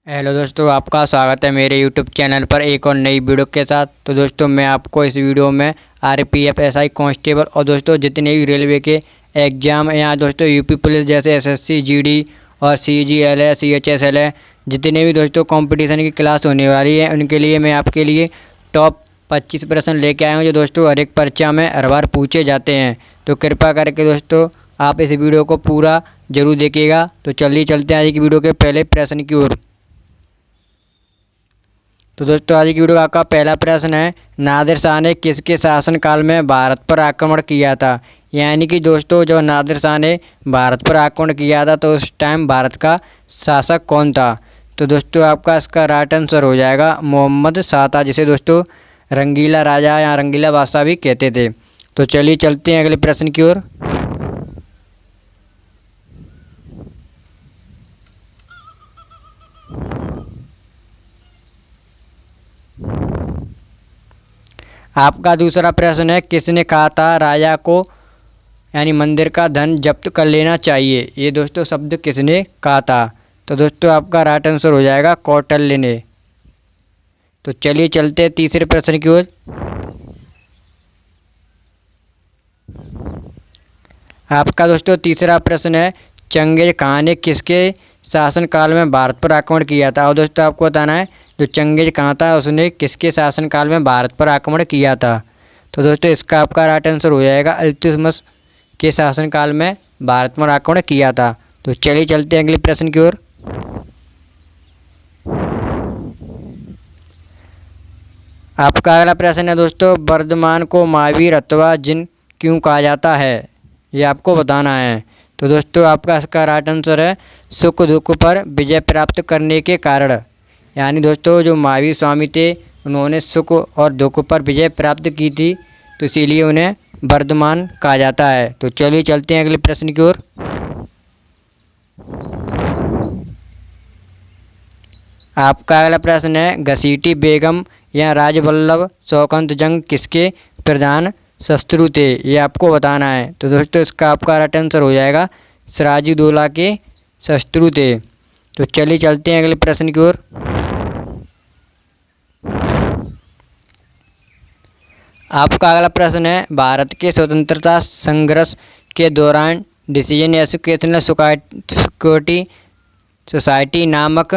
Hello दोस्तों, आपका स्वागत है मेरे यूट्यूब चैनल पर एक और नई वीडियो के साथ। तो दोस्तों मैं आपको इस वीडियो में आरपीएफ एसआई कांस्टेबल और दोस्तों जितने भी रेलवे के एग्ज़ाम या दोस्तों यूपी पुलिस जैसे एसएससी जीडी और सीजीएल है सीएचएसएल है, जितने भी दोस्तों कंपटीशन की क्लास होने वाली है उनके लिए मैं आपके लिए टॉप 25 प्रश्न लेके आया हूँ जो दोस्तों हर एक परीक्षा में हर बार पूछे जाते हैं। तो कृपया करके दोस्तों आप इस वीडियो को पूरा ज़रूर देखिएगा। तो चलिए चलते हैं आज की वीडियो के पहले प्रश्न की ओर। तो दोस्तों आज की वीडियो का पहला प्रश्न है, नादिर शाह ने किसके शासनकाल में भारत पर आक्रमण किया था। यानी कि दोस्तों जब नादिर शाह ने भारत पर आक्रमण किया था तो उस टाइम भारत का शासक कौन था। तो दोस्तों आपका इसका राइट आंसर हो जाएगा मोहम्मद शाह था, जिसे दोस्तों रंगीला राजा या रंगीला बादशाह भी कहते थे। तो चलिए चलते हैं अगले प्रश्न की ओर। आपका दूसरा प्रश्न है, किसने कहा था राजा को यानी मंदिर का धन जब्त कर लेना चाहिए। ये दोस्तों शब्द किसने कहा था। तो दोस्तों आपका राइट आंसर हो जाएगा कौटिल्य ने। तो चलिए चलते हैं तीसरे प्रश्न की ओर। आपका दोस्तों तीसरा प्रश्न है, चंगेज खान ने किसके शासनकाल में भारत पर आक्रमण किया था। और दोस्तों आपको बताना है जो चंगेज खान था उसने किसके शासनकाल में भारत पर आक्रमण किया था। तो दोस्तों इसका आपका राइट आंसर हो जाएगा इल्तुतमिश के शासनकाल में भारत पर आक्रमण किया था। तो चलिए चलते हैं अगले प्रश्न की ओर। आपका अगला प्रश्न है दोस्तों, वर्धमान को महावीर अथवा जिन क्यों कहा जाता है, ये आपको बताना है। तो दोस्तों आपका इसका राइट आंसर है सुख दुख पर विजय प्राप्त करने के कारण। यानी दोस्तों जो महावीर स्वामी थे उन्होंने सुख और दुख पर विजय प्राप्त की थी, तो इसीलिए उन्हें वर्धमान कहा जाता है। तो चलिए चलते हैं अगले प्रश्न की ओर। आपका अगला प्रश्न है, घसीटी बेगम या राजवल्लभ शौकत जंग किसके प्रधान शत्रु थे, ये आपको बताना है। तो दोस्तों इसका आपका राइट आंसर हो जाएगा सिराजुद्दौला के शत्रु थे। तो चलिए चलते हैं अगले प्रश्न की ओर। आपका अगला प्रश्न है, भारत के स्वतंत्रता संघर्ष के दौरान डिसीजन एजुकेशनल सिक्योरिटी सोसाइटी नामक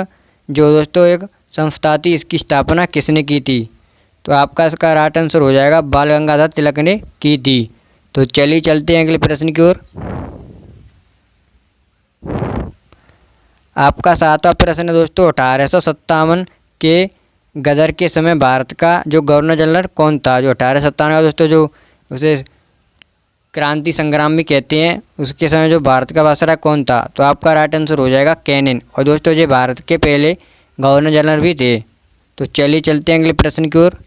जो दोस्तों एक संस्था थी, इसकी स्थापना किसने की थी। तो आपका इसका राइट आंसर हो जाएगा बाल गंगाधर तिलक ने की थी। तो चलिए चलते हैं अगले प्रश्न की ओर। आपका सातवां प्रश्न है दोस्तों, 1857 के गदर के समय भारत का जो गवर्नर जनरल कौन था। जो 1857 दोस्तों जो उसे क्रांति संग्राम भी कहते हैं, उसके समय जो भारत का वायसराय कौन था। तो आपका राइट आंसर हो जाएगा कैनिन। और दोस्तों ये भारत के पहले गवर्नर जनरल भी थे। तो चलिए चलते हैं अगले प्रश्न की ओर।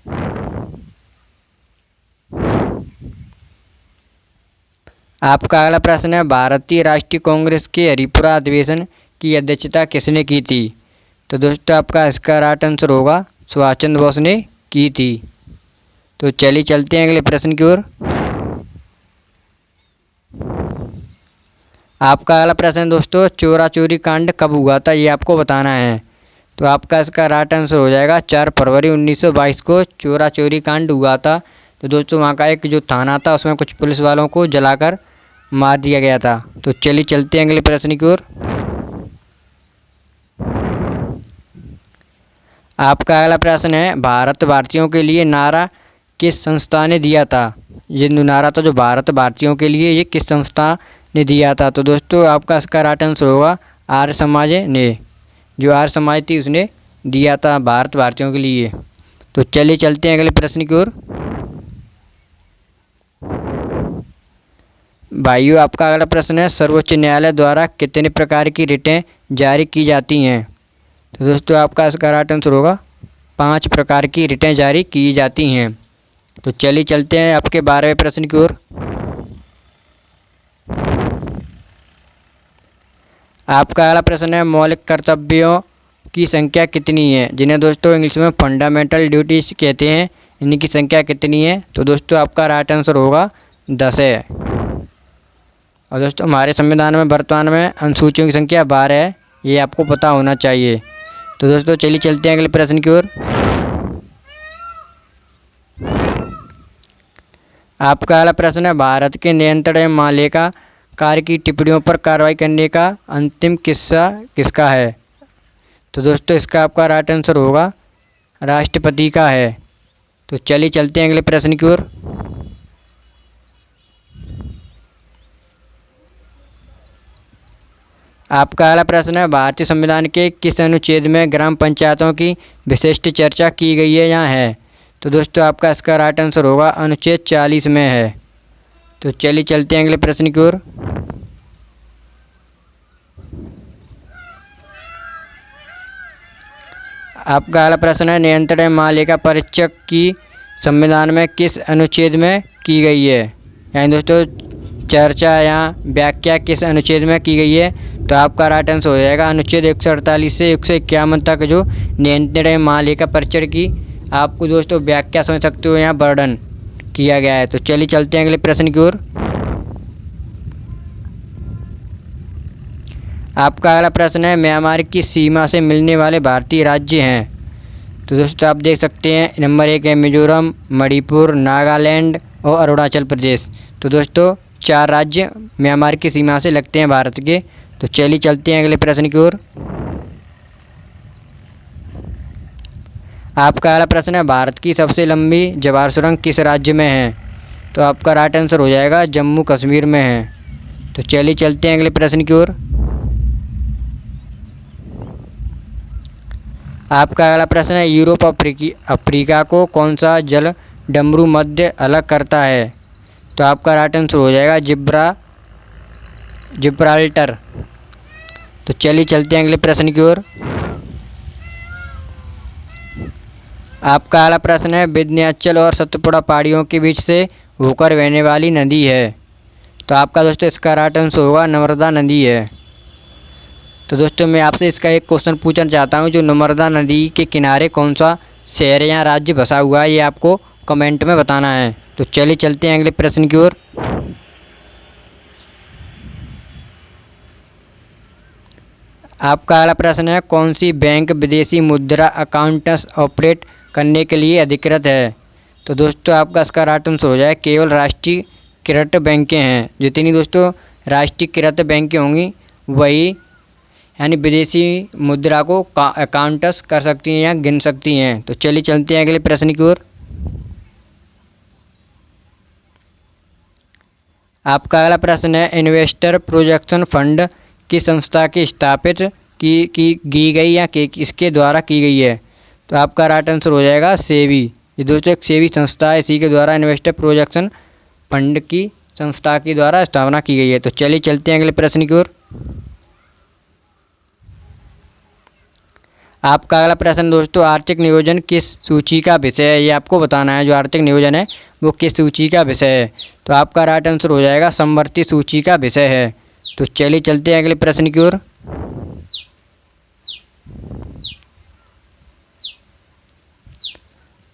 आपका अगला प्रश्न है, भारतीय राष्ट्रीय कांग्रेस के हरिपुरा अधिवेशन की अध्यक्षता किसने की थी। तो दोस्तों आपका इसका राइट आंसर होगा सुभाष चंद्र बोस ने की थी। तो चलिए चलते हैं अगले प्रश्न की ओर। आपका अगला प्रश्न दोस्तों, चोरा चोरी कांड कब हुआ था, ये आपको बताना है। तो आपका इसका राइट आंसर हो जाएगा 4 फरवरी 1922 को चोरा चोरी कांड हुआ था। तो दोस्तों वहाँ का एक जो थाना था उसमें कुछ पुलिस वालों को जलाकर मार दिया गया था। तो चलिए चलते हैं अगले प्रश्न की ओर। आपका अगला प्रश्न है, भारत भारतीयों के लिए नारा किस संस्था ने दिया था। ये नारा था जो भारत भारतीयों के लिए, ये किस संस्था ने दिया था। तो दोस्तों आपका इसका राइट आंसर होगा आर्य समाज ने। जो आर्य समाज थी उसने दिया था भारत भारतीयों के लिए। तो चलिए चलते हैं अगले प्रश्न की ओर। भाइयों आपका अगला प्रश्न है, सर्वोच्च न्यायालय द्वारा कितने प्रकार की रिटें जारी की जाती हैं। तो दोस्तों आपका इसका राइट आंसर होगा 5 प्रकार की रिटें जारी की जाती हैं। तो चलिए चलते हैं आपके 12वें प्रश्न की ओर। आपका अगला प्रश्न है, मौलिक कर्तव्यों की संख्या कितनी है, जिन्हें दोस्तों इंग्लिश में फंडामेंटल ड्यूटीज कहते हैं, इनकी संख्या कितनी है। तो दोस्तों आपका राइट आंसर होगा 10 है। और दोस्तों हमारे संविधान में वर्तमान में अनुसूचियों की संख्या 12 है, ये आपको पता होना चाहिए। तो दोस्तों चलिए चलते हैं अगले प्रश्न की ओर। आपका अगला प्रश्न है, भारत के नियंत्रण एवं माल्यका कार्य की टिप्पणियों पर कार्रवाई करने का अंतिम किस्सा किसका है? तो दोस्तों इसका आपका राइट आंसर होगा राष्ट्रपति का है। तो चलिए चलते हैं अगले प्रश्न की ओर। आपका अगला प्रश्न है, भारतीय संविधान के किस अनुच्छेद में ग्राम पंचायतों की विशिष्ट चर्चा की गई है या है? तो दोस्तों आपका इसका राइट आंसर होगा अनुच्छेद 40 में है। तो चलिए चलते हैं अगले प्रश्न की ओर। आपका अगला प्रश्न है, नियंत्रण एवं माल्यका परीक्षक की संविधान में किस अनुच्छेद में की गई है? यानी दोस्तों चर्चा या व्याख्या किस अनुच्छेद में की गई है? तो आपका राइट आंसर हो जाएगा अनुच्छेद 148 से 151 तक जो नियंत्रण एवं माल्यका परीक्षक की आपको दोस्तों व्याख्या समझ सकते हो यहाँ वर्णन किया गया है। तो चलिए चलते हैं अगले प्रश्न की ओर। आपका अगला प्रश्न है, म्यांमार की सीमा से मिलने वाले भारतीय राज्य हैं। तो दोस्तों आप देख सकते हैं नंबर 1 है मिजोरम, मणिपुर, नागालैंड और अरुणाचल प्रदेश। तो दोस्तों 4 राज्य म्यांमार की सीमा से लगते हैं भारत के। तो चलिए चलते हैं अगले प्रश्न की ओर। आपका अगला प्रश्न है, भारत की सबसे लंबी जवार सुरंग किस राज्य में है? तो आपका राइट आंसर हो जाएगा जम्मू कश्मीर में है। तो चलिए चलते हैं अगले प्रश्न की ओर। आपका अगला प्रश्न है, यूरोप अफ्रीका को कौन सा जल डमरू मध्य अलग करता है? तो आपका राइट आंसर हो जाएगा जिब्राल्टर। तो चलिए चलते हैं अगले प्रश्न की ओर। आपका अगला प्रश्न है, विंध्याचल और सतपुड़ा पहाड़ियों के बीच से होकर बहने वाली नदी है। तो आपका दोस्तों इसका राइट आंसर होगा नर्मदा नदी है। तो दोस्तों मैं आपसे इसका एक क्वेश्चन पूछना चाहता हूँ, जो नर्मदा नदी के किनारे कौन सा शहर या राज्य बसा हुआ है, ये आपको कमेंट में बताना है। तो चलिए चलते हैं अगले प्रश्न की ओर। आपका अगला प्रश्न है, कौन सी बैंक विदेशी मुद्रा अकाउंट्स ऑपरेट करने के लिए अधिकृत है? तो दोस्तों आपका इसका राइट आंसर हो जाए केवल राष्ट्रीयकृत बैंकें हैं। जितनी दोस्तों राष्ट्रीयकृत बैंकें होंगी वही यानी विदेशी मुद्रा को अकाउंट्स कर सकती हैं या गिन सकती हैं। तो चलिए चलते हैं अगले प्रश्न की ओर। आपका अगला प्रश्न है, इन्वेस्टर प्रोजेक्शन फंड किस संस्था की स्थापित की गई या किसके द्वारा की गई है? तो आपका राइट आंसर हो जाएगा सेबी। ये दोस्तों एक सेबी संस्था है, इसी के द्वारा इन्वेस्टर प्रोजेक्शन फंड की संस्था के द्वारा स्थापना की गई है। तो चलिए चलते हैं अगले प्रश्न की ओर। आपका अगला प्रश्न दोस्तों, आर्थिक नियोजन किस सूची का विषय है? ये आपको बताना है, जो आर्थिक नियोजन है वो किस सूची का विषय है। तो आपका राइट आंसर हो जाएगा समवर्ती सूची का विषय है। तो चलिए चलते हैं अगले प्रश्न की ओर।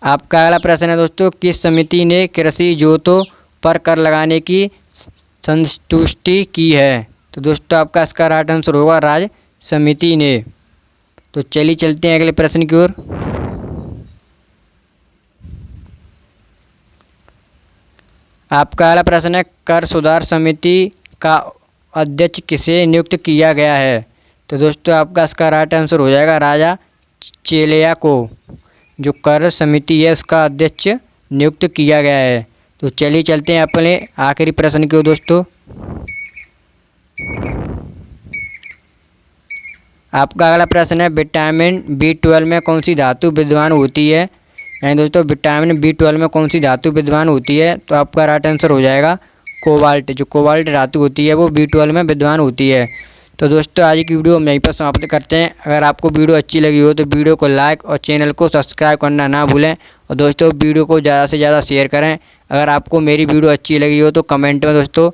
आपका अगला प्रश्न है दोस्तों, किस समिति ने कृषि जोतों पर कर लगाने की संतुष्टि की है? तो दोस्तों आपका इसका राइट आंसर होगा राज्य समिति ने। तो चलिए चलते हैं अगले प्रश्न की ओर। आपका अगला प्रश्न है, कर सुधार समिति का अध्यक्ष किसे नियुक्त किया गया है? तो दोस्तों आपका इसका राइट आंसर हो जाएगा राजा चेलिया को, जो कर समिति है उसका अध्यक्ष नियुक्त किया गया है। तो चलिए चलते हैं अपने आखिरी प्रश्न की ओर दोस्तों। आपका अगला प्रश्न है, विटामिन B12 में कौन सी धातु विद्यमान होती है? यानी दोस्तों विटामिन B12 में कौन सी धातु विद्यमान होती है? तो आपका राइट आंसर हो जाएगा कोबाल्ट। जो कोबाल्ट धातु होती है वो B12 में विद्यमान होती है। तो दोस्तों आज की वीडियो हम यहीं पर समाप्त करते हैं। अगर आपको वीडियो अच्छी लगी हो तो वीडियो को लाइक और चैनल को सब्सक्राइब करना ना भूलें। और दोस्तों वीडियो को ज़्यादा से ज़्यादा शेयर करें। अगर आपको मेरी वीडियो अच्छी लगी हो तो कमेंट में दोस्तों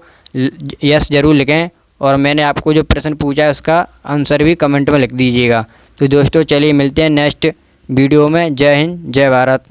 यस ज़रूर लिखें, और मैंने आपको जो प्रश्न पूछा है उसका आंसर भी कमेंट में लिख दीजिएगा। तो दोस्तों चलिए मिलते हैं नेक्स्ट वीडियो में। जय हिंद, जय भारत।